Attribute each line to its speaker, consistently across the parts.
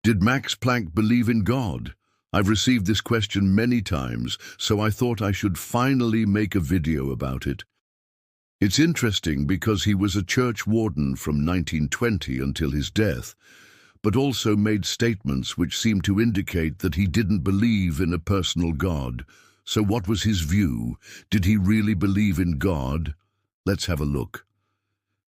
Speaker 1: Did Max Planck believe in God? I've received this question many times, so I thought I should finally make a video about it. It's interesting because he was a church warden from 1920 until his death, but also made statements which seem to indicate that he didn't believe in a personal God. So what was his view? Did he really believe in God? Let's have a look.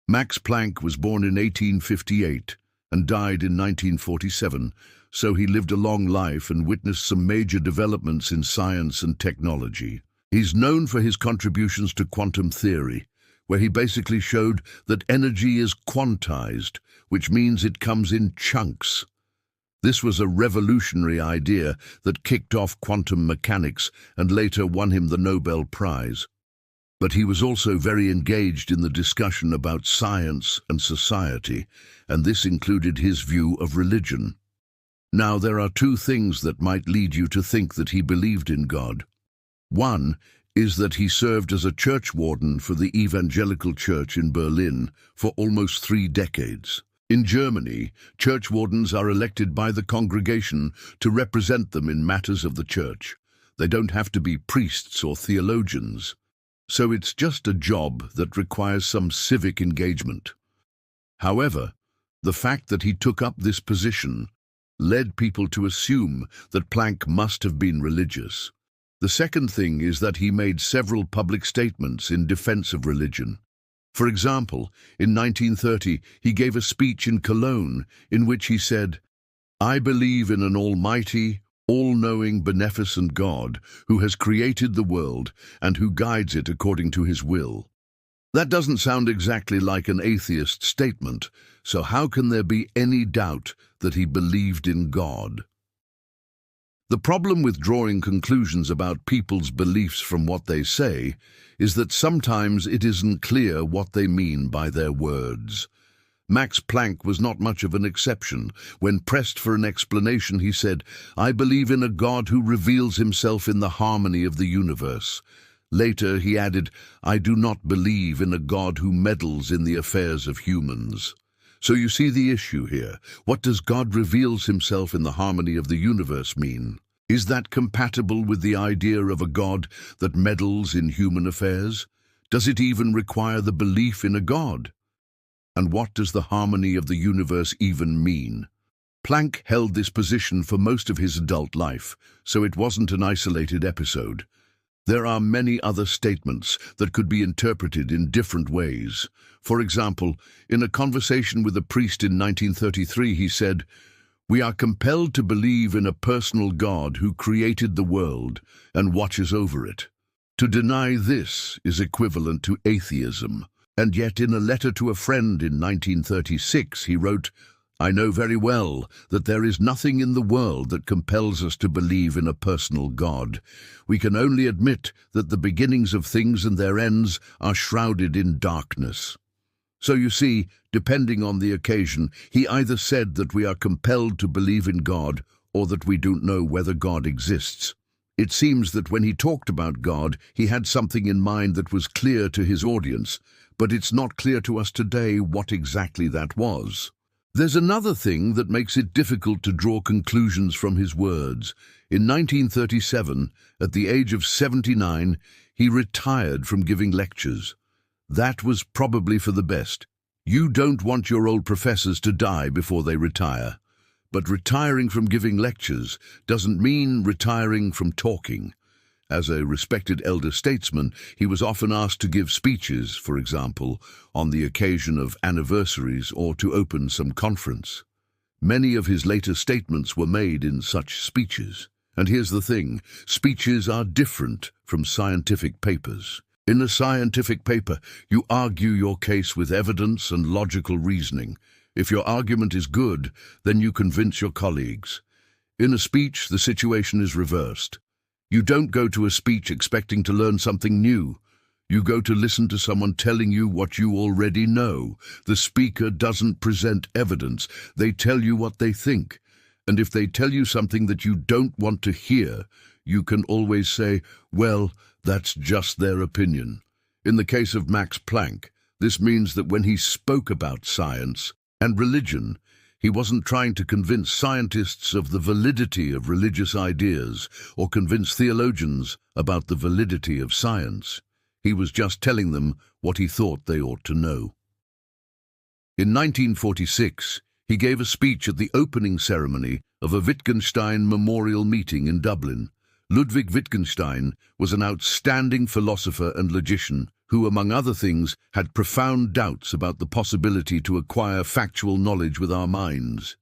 Speaker 1: Max Planck was born in 1858 and died in 1947, so he lived a long life and witnessed some major developments in science and technology. He's known for his contributions to quantum theory, where he basically showed that energy is quantized, which means it comes in chunks. This was a revolutionary idea that kicked off quantum mechanics and later won him the Nobel Prize. But he was also very engaged in the discussion about science and society, and this included his view of religion. Now, there are two things that might lead you to think that he believed in God. One is that he served as a church warden for the evangelical church in Berlin for almost 3 decades. In Germany, church wardens are elected by the congregation to represent them in matters of the church. They don't have to be priests or theologians. So it's just a job that requires some civic engagement. However, the fact that he took up this position led people to assume that Planck must have been religious. The second thing is that he made several public statements in defense of religion. For example, in 1930, he gave a speech in Cologne in which he said, "I believe in an almighty, all-knowing, beneficent God who has created the world and who guides it according to his will." That doesn't sound exactly like an atheist statement, so how can there be any doubt that he believed in God? The problem with drawing conclusions about people's beliefs from what they say is that sometimes it isn't clear what they mean by their words. Max Planck was not much of an exception. When pressed for an explanation, he said, "I believe in a God who reveals himself in the harmony of the universe." Later, he added, "I do not believe in a God who meddles in the affairs of humans." So you see the issue here. What does God reveals himself in the harmony of the universe mean? Is that compatible with the idea of a God that meddles in human affairs? Does it even require the belief in a God? And what does the harmony of the universe even mean? Planck held this position for most of his adult life, so it wasn't an isolated episode. There are many other statements that could be interpreted in different ways. For example, in a conversation with a priest in 1933, he said, "We are compelled to believe in a personal God who created the world and watches over it. To deny this is equivalent to atheism." And yet, in a letter to a friend in 1936, he wrote, "I know very well that there is nothing in the world that compels us to believe in a personal God. We can only admit that the beginnings of things and their ends are shrouded in darkness." So you see, depending on the occasion, he either said that we are compelled to believe in God or that we don't know whether God exists. It seems that when he talked about God, he had something in mind that was clear to his audience, but it's not clear to us today what exactly that was. There's another thing that makes it difficult to draw conclusions from his words. In 1937, at the age of 79, he retired from giving lectures. That was probably for the best. You don't want your old professors to die before they retire. But retiring from giving lectures doesn't mean retiring from talking. As a respected elder statesman, he was often asked to give speeches, for example, on the occasion of anniversaries or to open some conference. Many of his later statements were made in such speeches. And here's the thing, speeches are different from scientific papers. In a scientific paper, you argue your case with evidence and logical reasoning. If your argument is good, then you convince your colleagues. In a speech, the situation is reversed. You don't go to a speech expecting to learn something new. You go to listen to someone telling you what you already know. The speaker doesn't present evidence. They tell you what they think. And if they tell you something that you don't want to hear, you can always say, "Well, that's just their opinion." In the case of Max Planck, this means that when he spoke about science and religion, He wasn't trying to convince scientists of the validity of religious ideas or convince theologians about the validity of science. He was just telling them what he thought they ought to know. In 1946, he gave a speech at the opening ceremony of a Wittgenstein memorial meeting in Dublin. Ludwig Wittgenstein was an outstanding philosopher and logician who, among other things, had profound doubts about the possibility to acquire factual knowledge with our minds.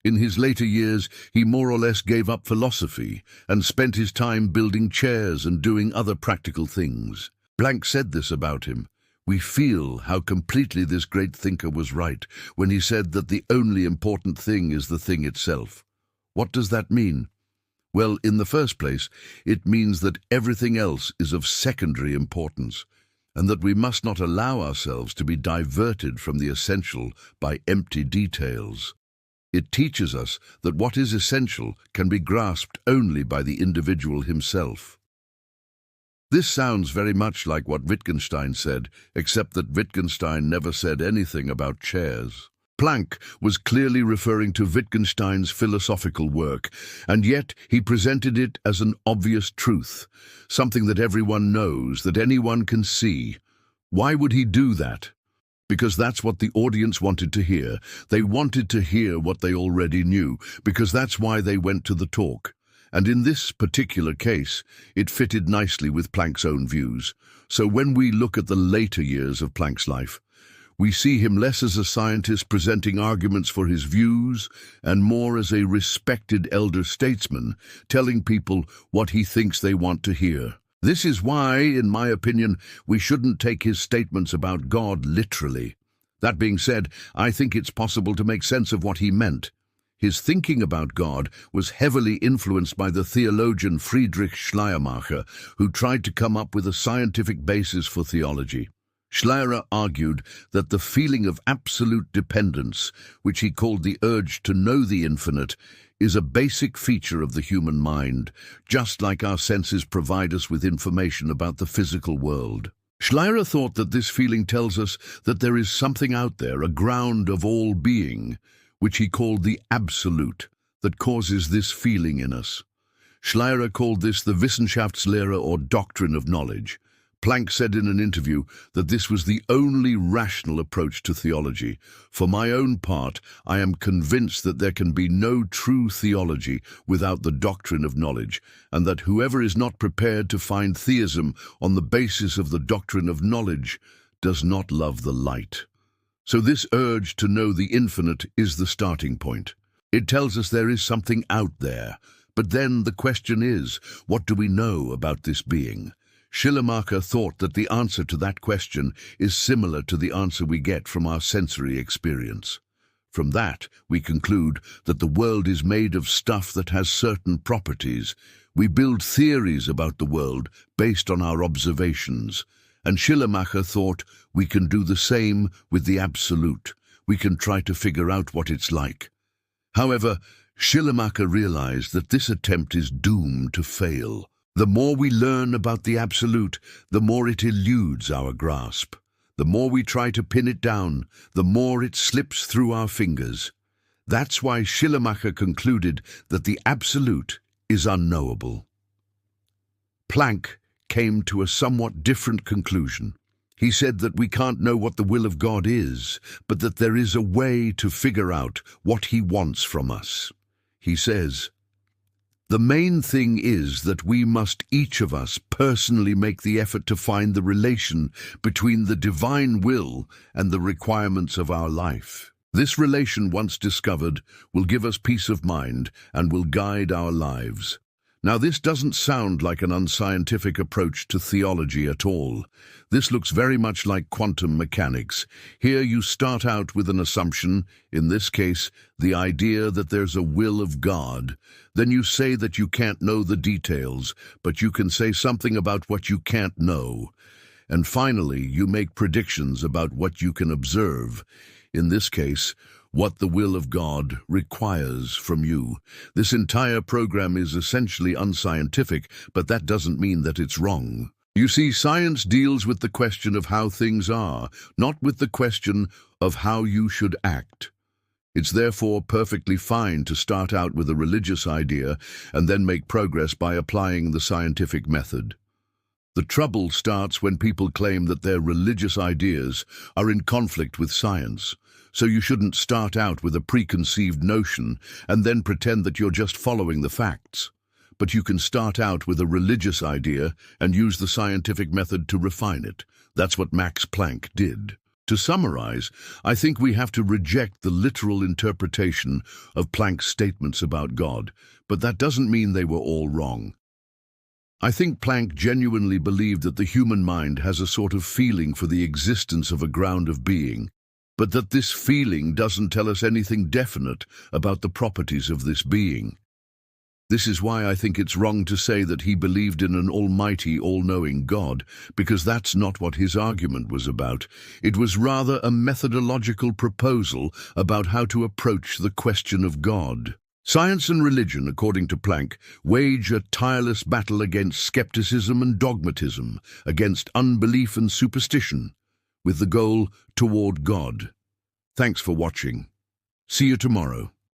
Speaker 1: In his later years, he more or less gave up philosophy and spent his time building chairs and doing other practical things. Planck said this about him. We feel how completely this great thinker was right when he said that the only important thing is the thing itself. What does that mean? Well, in the first place, it means that everything else is of secondary importance, and that we must not allow ourselves to be diverted from the essential by empty details. It teaches us that what is essential can be grasped only by the individual himself. This sounds very much like what Wittgenstein said, except that Wittgenstein never said anything about chairs. Planck was clearly referring to Wittgenstein's philosophical work, and yet he presented it as an obvious truth, something that everyone knows, that anyone can see. Why would he do that? Because that's what the audience wanted to hear. They wanted to hear what they already knew, because that's why they went to the talk. And in this particular case, it fitted nicely with Planck's own views. So when we look at the later years of Planck's life, we see him less as a scientist presenting arguments for his views and more as a respected elder statesman telling people what he thinks they want to hear. This is why, in my opinion, we shouldn't take his statements about God literally. That being said, I think it's possible to make sense of what he meant. His thinking about God was heavily influenced by the theologian Friedrich Schleiermacher, who tried to come up with a scientific basis for theology. Schleiermacher argued that the feeling of absolute dependence, which he called the urge to know the infinite, is a basic feature of the human mind, just like our senses provide us with information about the physical world. Schleiermacher thought that this feeling tells us that there is something out there, a ground of all being, which he called the absolute, that causes this feeling in us. Schleiermacher called this the Wissenschaftslehre or doctrine of knowledge. Planck said in an interview that this was the only rational approach to theology. For my own part, I am convinced that there can be no true theology without the doctrine of knowledge, and that whoever is not prepared to find theism on the basis of the doctrine of knowledge does not love the light. So this urge to know the infinite is the starting point. It tells us there is something out there. But then the question is, what do we know about this being? Schleiermacher thought that the answer to that question is similar to the answer we get from our sensory experience. From that, we conclude that the world is made of stuff that has certain properties. We build theories about the world based on our observations. And Schleiermacher thought we can do the same with the absolute. We can try to figure out what it's like. However, Schleiermacher realized that this attempt is doomed to fail. The more we learn about the absolute, the more it eludes our grasp. The more we try to pin it down, the more it slips through our fingers. That's why Schleiermacher concluded that the absolute is unknowable. Planck came to a somewhat different conclusion. He said that we can't know what the will of God is, but that there is a way to figure out what he wants from us. He says, "The main thing is that we must each of us personally make the effort to find the relation between the divine will and the requirements of our life. This relation, once discovered, will give us peace of mind and will guide our lives." Now, this doesn't sound like an unscientific approach to theology at all. This looks very much like quantum mechanics. Here you start out with an assumption, in this case, the idea that there's a will of God. Then you say that you can't know the details, but you can say something about what you can't know. And finally, you make predictions about what you can observe. In this case, what the will of God requires from you. This entire program is essentially unscientific, but that doesn't mean that it's wrong. You see, science deals with the question of how things are, not with the question of how you should act. It's therefore perfectly fine to start out with a religious idea and then make progress by applying the scientific method. The trouble starts when people claim that their religious ideas are in conflict with science, so you shouldn't start out with a preconceived notion and then pretend that you're just following the facts. But you can start out with a religious idea and use the scientific method to refine it. That's what Max Planck did. To summarize, I think we have to reject the literal interpretation of Planck's statements about God, but that doesn't mean they were all wrong. I think Planck genuinely believed that the human mind has a sort of feeling for the existence of a ground of being, but that this feeling doesn't tell us anything definite about the properties of this being. This is why I think it's wrong to say that he believed in an almighty, all-knowing God, because that's not what his argument was about. It was rather a methodological proposal about how to approach the question of God. Science and religion, according to Planck, wage a tireless battle against skepticism and dogmatism, against unbelief and superstition, with the goal toward God. Thanks for watching. See you tomorrow.